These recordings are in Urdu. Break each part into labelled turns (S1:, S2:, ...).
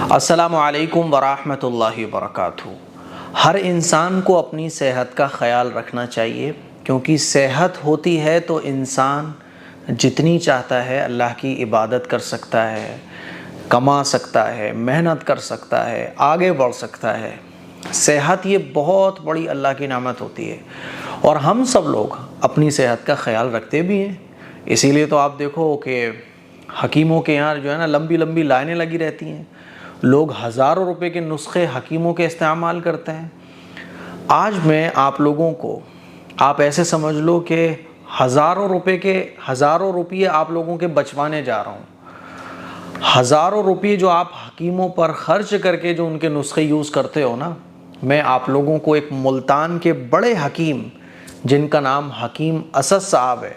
S1: السلام علیکم ورحمۃ اللہ وبرکاتہ۔ ہر انسان کو اپنی صحت کا خیال رکھنا چاہیے، کیونکہ صحت ہوتی ہے تو انسان جتنی چاہتا ہے اللہ کی عبادت کر سکتا ہے، کما سکتا ہے، محنت کر سکتا ہے، آگے بڑھ سکتا ہے۔ صحت یہ بہت بڑی اللہ کی نعمت ہوتی ہے، اور ہم سب لوگ اپنی صحت کا خیال رکھتے بھی ہیں۔ اسی لیے تو آپ دیکھو کہ حکیموں کے یہاں جو ہے نا لمبی لمبی لائنیں لگی رہتی ہیں، لوگ ہزاروں روپے کے نسخے حکیموں کے استعمال کرتے ہیں۔ آج میں آپ لوگوں کو، آپ ایسے سمجھ لو کہ ہزاروں روپے آپ لوگوں کے بچوانے جا رہا ہوں۔ ہزاروں روپے جو آپ حکیموں پر خرچ کر کے جو ان کے نسخے یوز کرتے ہو نا، میں آپ لوگوں کو ایک ملتان کے بڑے حکیم جن کا نام حکیم اسد صاحب ہے،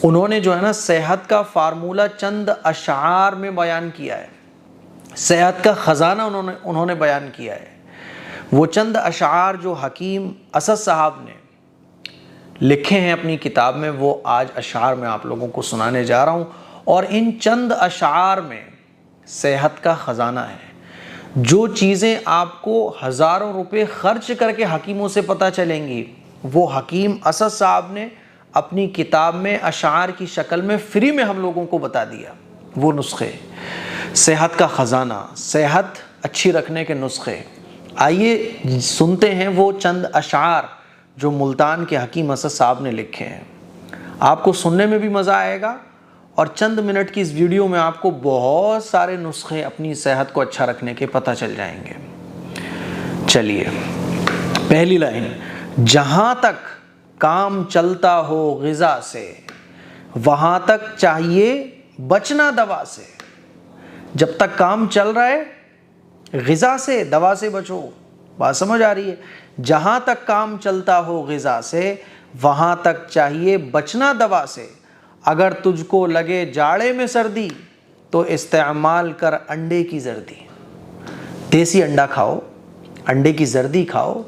S1: انہوں نے جو ہے نا صحت کا فارمولہ چند اشعار میں بیان کیا ہے، صحت کا خزانہ انہوں نے بیان کیا ہے۔ وہ چند اشعار جو حکیم اسد صاحب نے لکھے ہیں اپنی کتاب میں، وہ آج اشعار میں آپ لوگوں کو سنانے جا رہا ہوں، اور ان چند اشعار میں صحت کا خزانہ ہے۔ جو چیزیں آپ کو ہزاروں روپے خرچ کر کے حکیموں سے پتہ چلیں گی، وہ حکیم اسد صاحب نے اپنی کتاب میں اشعار کی شکل میں فری میں ہم لوگوں کو بتا دیا۔ وہ نسخے، صحت کا خزانہ، صحت اچھی رکھنے کے نسخے، آئیے سنتے ہیں وہ چند اشعار جو ملتان کے حکیم اسد صاحب نے لکھے ہیں۔ آپ کو سننے میں بھی مزہ آئے گا، اور چند منٹ کی اس ویڈیو میں آپ کو بہت سارے نسخے اپنی صحت کو اچھا رکھنے کے پتہ چل جائیں گے۔ چلیے، پہلی لائن: جہاں تک کام چلتا ہو غذا سے، وہاں تک چاہیے بچنا دوا سے۔ جب تک کام چل رہا ہے، غذا سے، دوا سے بچو۔ بات سمجھ آ رہی ہے؟ جہاں تک کام چلتا ہو غذا سے، وہاں تک چاہیے بچنا دوا سے۔ اگر تجھ کو لگے جاڑے میں سردی، تو استعمال کر انڈے کی زردی۔ دیسی انڈا کھاؤ، انڈے کی زردی کھاؤ،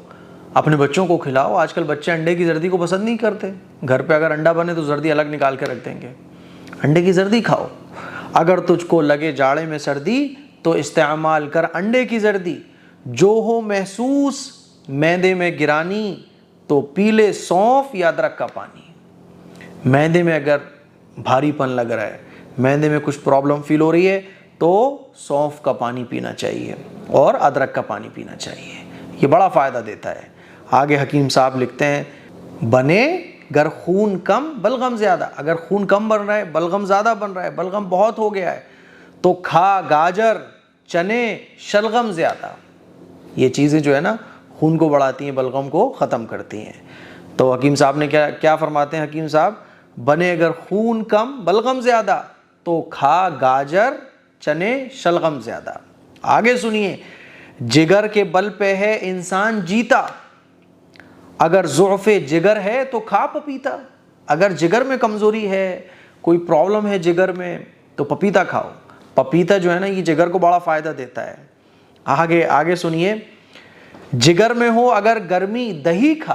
S1: اپنے بچوں کو کھلاؤ۔ آج کل بچے انڈے کی زردی کو پسند نہیں کرتے، گھر پہ اگر انڈا بنے تو زردی الگ نکال کے رکھ دیں گے۔ انڈے کی زردی کھاؤ۔ اگر تجھ کو لگے جاڑے میں سردی، تو استعمال کر انڈے کی زردی۔ جو ہو محسوس معدے میں گرانی، تو پی لے سونف یا ادرک کا پانی۔ معدے میں اگر بھاری پن لگ رہا ہے، معدے میں کچھ پرابلم فیل ہو رہی ہے، تو سونف کا پانی پینا چاہیے اور ادرک کا پانی پینا چاہیے، یہ بڑا فائدہ دیتا ہے۔ آگے حکیم صاحب لکھتے ہیں: بنے گر خون کم بلغم زیادہ۔ اگر خون کم بن رہا ہے، بلغم زیادہ بن رہا ہے، بلغم بہت ہو گیا ہے، تو کھا گاجر، چنے، شلغم زیادہ۔ یہ چیزیں جو ہے نا خون کو بڑھاتی ہیں، بلغم کو ختم کرتی ہیں۔ تو حکیم صاحب نے کیا فرماتے ہیں حکیم صاحب؟ بنے اگر خون کم بلغم زیادہ، تو کھا گاجر، چنے، شلغم زیادہ۔ آگے سنیے: جگر کے بل پہ ہے انسان جیتا، اگر ضعف جگر ہے تو کھا پپیتا۔ اگر جگر میں کمزوری ہے، کوئی پرابلم ہے جگر میں، تو پپیتا کھاؤ۔ پپیتا جو ہے نا یہ جگر کو بڑا فائدہ دیتا ہے۔ آگے سنیے: جگر میں ہو اگر گرمی دہی کھا۔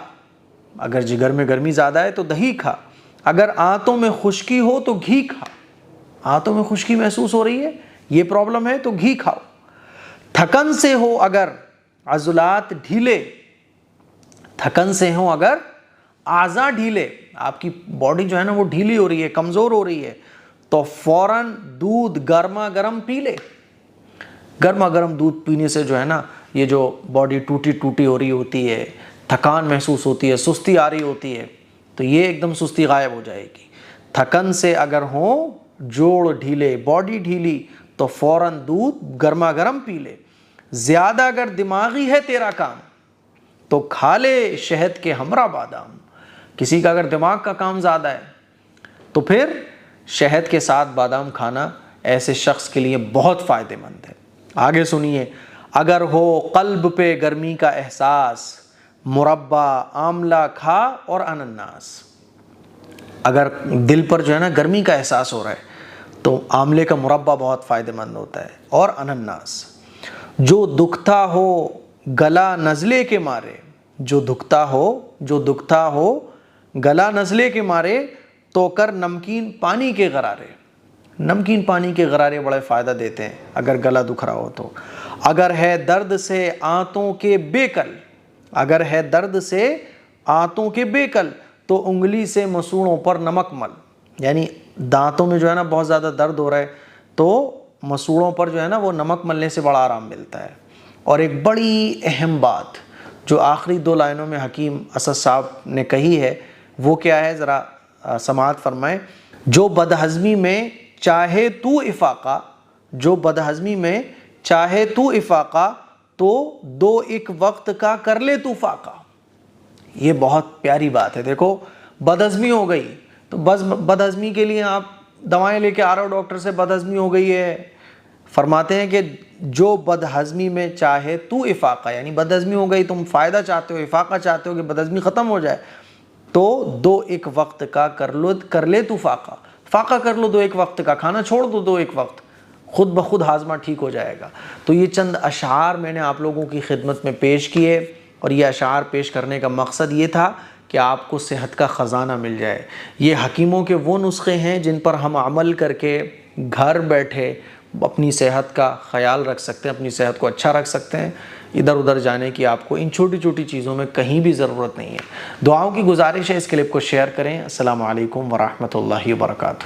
S1: اگر جگر میں گرمی زیادہ ہے تو دہی کھا۔ اگر آنتوں میں خشکی ہو تو گھی کھا۔ آنتوں میں خشکی محسوس ہو رہی ہے، یہ پرابلم ہے، تو گھی کھاؤ۔ تھکن سے ہو اگر عضلات ڈھیلے، تھکن سے ہو اگر اعضاء ڈھیلے، آپ کی باڈی جو ہے نا وہ ڈھیلی ہو رہی ہے، کمزور ہو رہی ہے، تو فوراً دودھ گرما گرم پی لے۔ گرما گرم دودھ پینے سے جو ہے نا یہ جو باڈی ٹوٹی ٹوٹی ہو رہی ہوتی ہے، تھکان محسوس ہوتی ہے، سستی آ رہی ہوتی ہے، تو یہ ایک دم سستی غائب ہو جائے گی۔ تھکن سے اگر ہو جوڑ ڈھیلے، باڈی ڈھیلی، تو فوراً دودھ گرما گرم پی لے۔ زیادہ اگر دماغی ہے تیرا کام، تو کھا لے شہد کے ہمراہ بادام۔ کسی کا اگر دماغ کا کام زیادہ ہے تو پھر شہد کے ساتھ بادام کھانا ایسے شخص کے لیے بہت فائدہ مند ہے۔ آگے سنیے: اگر ہو قلب پہ گرمی کا احساس، مربع آملہ کھا اور انناس۔ اگر دل پر جو ہے نا گرمی کا احساس ہو رہا ہے تو آملے کا مربع بہت فائدہ مند ہوتا ہے، اور انناس۔ جو دکھتا ہو گلا نزلے کے مارے، جو دکھتا ہو گلا نزلے کے مارے، تو کر نمکین پانی کے غرارے۔ نمکین پانی کے غرارے بڑے فائدہ دیتے ہیں اگر گلا دکھ رہا ہو تو۔ اگر ہے درد سے آنتوں کے بیکل، اگر ہے درد سے آنتوں کے بیکل تو انگلی سے مسوڑوں پر نمک مل، یعنی دانتوں میں جو ہے نا بہت زیادہ درد ہو رہا ہے تو مسوڑوں پر جو ہے نا وہ نمک ملنے سے بڑا آرام ملتا ہے۔ اور ایک بڑی اہم بات جو آخری 2 لائنوں میں حکیم اسد صاحب نے کہی ہے وہ کیا ہے، ذرا سماعت فرمائیں۔ جو بدہضمی میں چاہے تو افاقہ، جو بدہضمی میں چاہے تو افاقہ تو 2 ایک وقت کا کر لے تو فاقہ۔ یہ بہت پیاری بات ہے۔ دیکھو بدہضمی ہو گئی تو بس بدہضمی کے لیے آپ دوائیں لے کے آ رہے ہو ڈاکٹر سے، بدہضمی ہو گئی ہے، فرماتے ہیں کہ جو بدہضمی میں چاہے تو افاقہ، یعنی بدہضمی ہو گئی، تم فائدہ چاہتے ہو، افاقہ چاہتے ہو کہ بدہضمی ختم ہو جائے، تو 2 ایک وقت کا کر لے تو فاقہ، فاقہ کر لو 2 ایک وقت کا، کھانا چھوڑ دو 2 ایک وقت، خود بخود ہاضمہ ٹھیک ہو جائے گا۔ تو یہ چند اشعار میں نے آپ لوگوں کی خدمت میں پیش کیے، اور یہ اشعار پیش کرنے کا مقصد یہ تھا کہ آپ کو صحت کا خزانہ مل جائے۔ یہ حکیموں کے وہ نسخے ہیں جن پر ہم عمل کر کے گھر بیٹھے اپنی صحت کا خیال رکھ سکتے ہیں، اپنی صحت کو اچھا رکھ سکتے ہیں۔ ادھر ادھر جانے کی آپ کو ان چھوٹی چھوٹی چیزوں میں کہیں بھی ضرورت نہیں ہے۔ دعاؤں کی گزارش ہے اس کلپ کو شیئر کریں۔ السلام علیکم ورحمۃ اللہ وبرکاتہ۔